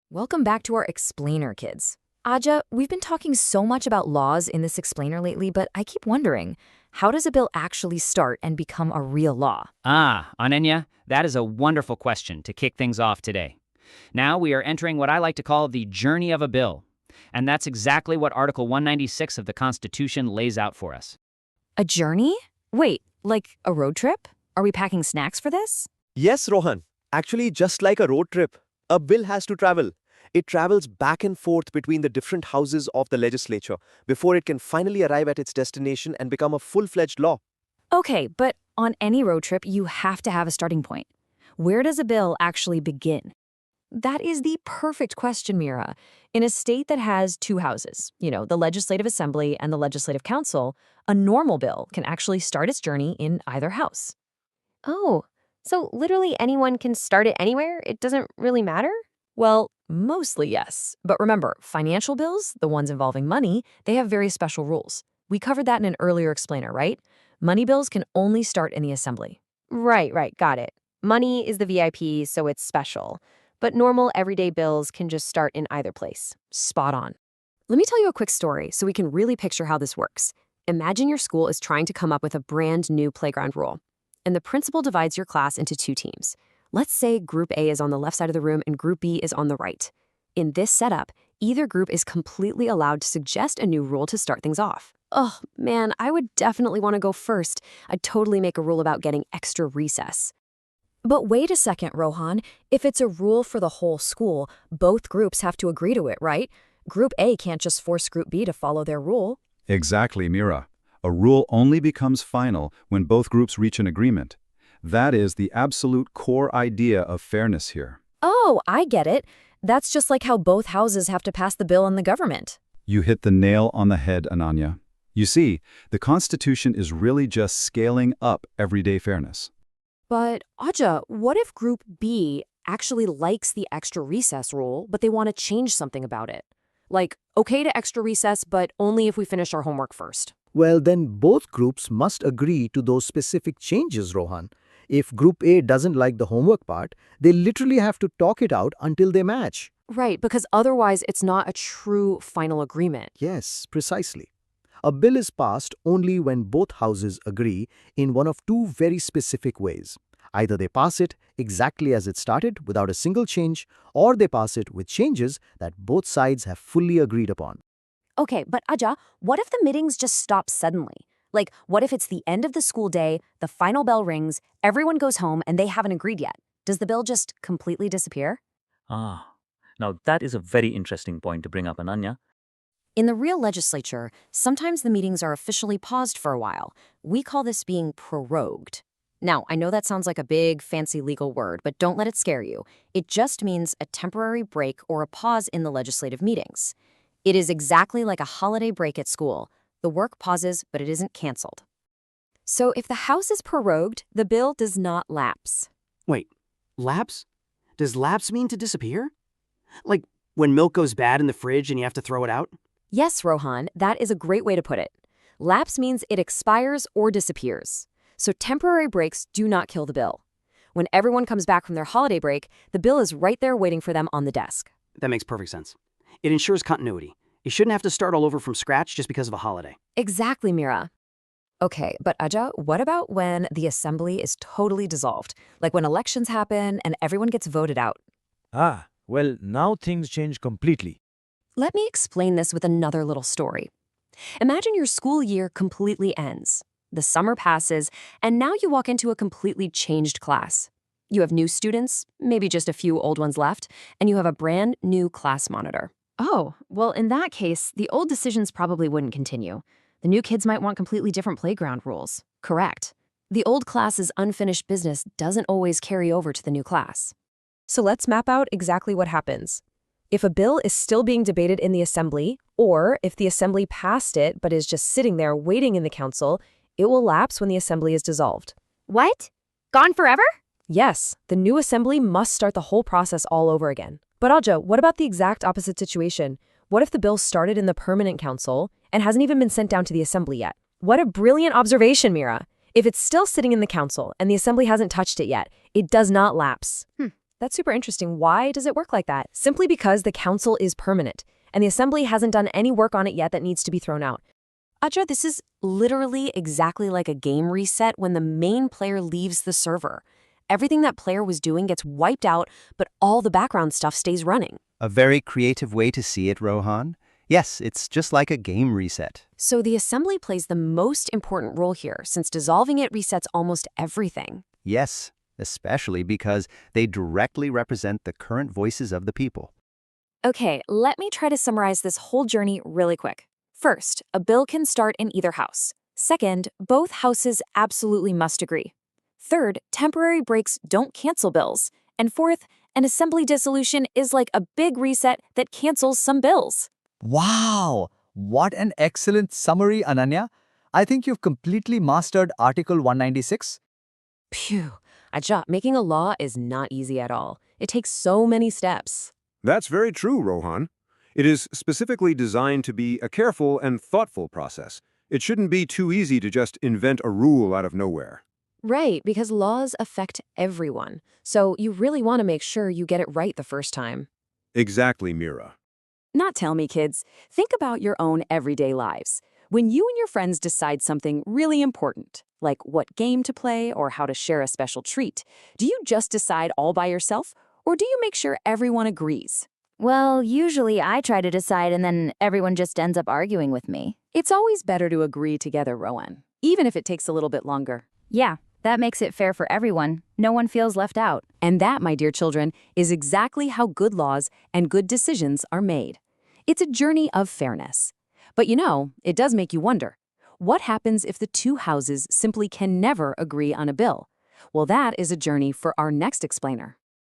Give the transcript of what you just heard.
Welcome back to our explainer, kids. Aja, we've been talking so much about laws in this explainer lately, but I keep wondering, how does a bill actually start and become a real law? Ananya, that is a wonderful question to kick things off today. Now we are entering what I like to call the journey of a bill. And that's exactly what Article 196 of the Constitution lays out for us. A journey? Wait, like a road trip? Are we packing snacks for this? Yes, Rohan. Actually, just like a road trip, a bill has to travel. It travels back and forth between the different houses of the legislature before it can finally arrive at its destination and become a full-fledged law. Okay, but on any road trip, you have to have a starting point. Where does a bill actually begin? That is the perfect question, Mira. In a state that has two houses, the Legislative Assembly and the Legislative Council, a normal bill can actually start its journey in either house. Oh, so literally anyone can start it anywhere? It doesn't really matter? Well, mostly yes. But remember, financial bills, the ones involving money, they have very special rules. We covered that in an earlier explainer, right? Money bills can only start in the assembly. Right, got it. Money is the VIP, so it's special. But normal, everyday bills can just start in either place. Spot on. Let me tell you a quick story so we can really picture how this works. Imagine your school is trying to come up with a brand new playground rule, and the principal divides your class into two teams. Let's say Group A is on the left side of the room and Group B is on the right. In this setup, either group is completely allowed to suggest a new rule to start things off. Oh, man, I would definitely want to go first. I'd totally make a rule about getting extra recess. But wait a second, Rohan. If it's a rule for the whole school, both groups have to agree to it, right? Group A can't just force Group B to follow their rule. Exactly, Mira. A rule only becomes final when both groups reach an agreement. That is the absolute core idea of fairness here. Oh, I get it. That's just like how both houses have to pass the bill in the government. You hit the nail on the head, Ananya. You see, the Constitution is really just scaling up everyday fairness. But, Aja, what if Group B actually likes the extra recess rule, but they want to change something about it? Like, okay to extra recess, but only if we finish our homework first. Well, then both groups must agree to those specific changes, Rohan. If Group A doesn't like the homework part, they literally have to talk it out until they match. Right, because otherwise it's not a true final agreement. Yes, precisely. A bill is passed only when both houses agree in one of two very specific ways. Either they pass it exactly as it started without a single change, or they pass it with changes that both sides have fully agreed upon. Okay, but Aja, what if the meetings just stop suddenly? Like, what if it's the end of the school day, the final bell rings, everyone goes home, and they haven't agreed yet? Does the bill just completely disappear? Now that is a very interesting point to bring up, Ananya. In the real legislature, sometimes the meetings are officially paused for a while. We call this being prorogued. Now, I know that sounds like a big, fancy legal word, but don't let it scare you. It just means a temporary break or a pause in the legislative meetings. It is exactly like a holiday break at school. The work pauses, but it isn't canceled. So if the House is prorogued, the bill does not lapse. Wait, lapse? Does lapse mean to disappear? Like when milk goes bad in the fridge and you have to throw it out? Yes, Rohan, that is a great way to put it. Lapse means it expires or disappears. So temporary breaks do not kill the bill. When everyone comes back from their holiday break, the bill is right there waiting for them on the desk. That makes perfect sense. It ensures continuity. You shouldn't have to start all over from scratch just because of a holiday. Exactly, Mira. Okay, but Aja, what about when the assembly is totally dissolved? Like when elections happen and everyone gets voted out? Well, now things change completely. Let me explain this with another little story. Imagine your school year completely ends. The summer passes, and now you walk into a completely changed class. You have new students, maybe just a few old ones left, and you have a brand new class monitor. Oh, well, in that case, the old decisions probably wouldn't continue. The new kids might want completely different playground rules. Correct. The old class's unfinished business doesn't always carry over to the new class. So let's map out exactly what happens. If a bill is still being debated in the assembly, or if the assembly passed it but is just sitting there waiting in the council, it will lapse when the assembly is dissolved. What? Gone forever? Yes, the new assembly must start the whole process all over again. But Aja, what about the exact opposite situation? What if the bill started in the permanent council and hasn't even been sent down to the assembly yet? What a brilliant observation, Mira. If it's still sitting in the council and the assembly hasn't touched it yet, it does not lapse. That's super interesting. Why does it work like that? Simply because the council is permanent, and the assembly hasn't done any work on it yet that needs to be thrown out. Aja, this is literally exactly like a game reset when the main player leaves the server. Everything that player was doing gets wiped out, but all the background stuff stays running. A very creative way to see it, Rohan. Yes, it's just like a game reset. So the assembly plays the most important role here, since dissolving it resets almost everything. Yes, especially because they directly represent the current voices of the people. Okay, let me try to summarize this whole journey really quick. First, a bill can start in either house. Second, both houses absolutely must agree. Third, temporary breaks don't cancel bills. And fourth, an assembly dissolution is like a big reset that cancels some bills. Wow! What an excellent summary, Ananya. I think you've completely mastered Article 196. Phew. Aja, making a law is not easy at all. It takes so many steps. That's very true, Rohan. It is specifically designed to be a careful and thoughtful process. It shouldn't be too easy to just invent a rule out of nowhere. Right, because laws affect everyone. So you really want to make sure you get it right the first time. Exactly, Mira. Not tell me, kids. Think about your own everyday lives. When you and your friends decide something really important, like what game to play or how to share a special treat, do you just decide all by yourself, or do you make sure everyone agrees? Well, usually I try to decide and then everyone just ends up arguing with me. It's always better to agree together, Rowan, even if it takes a little bit longer. Yeah, that makes it fair for everyone. No one feels left out. And that, my dear children, is exactly how good laws and good decisions are made. It's a journey of fairness. But it does make you wonder, what happens if the two houses simply can never agree on a bill? Well, that is a journey for our next explainer.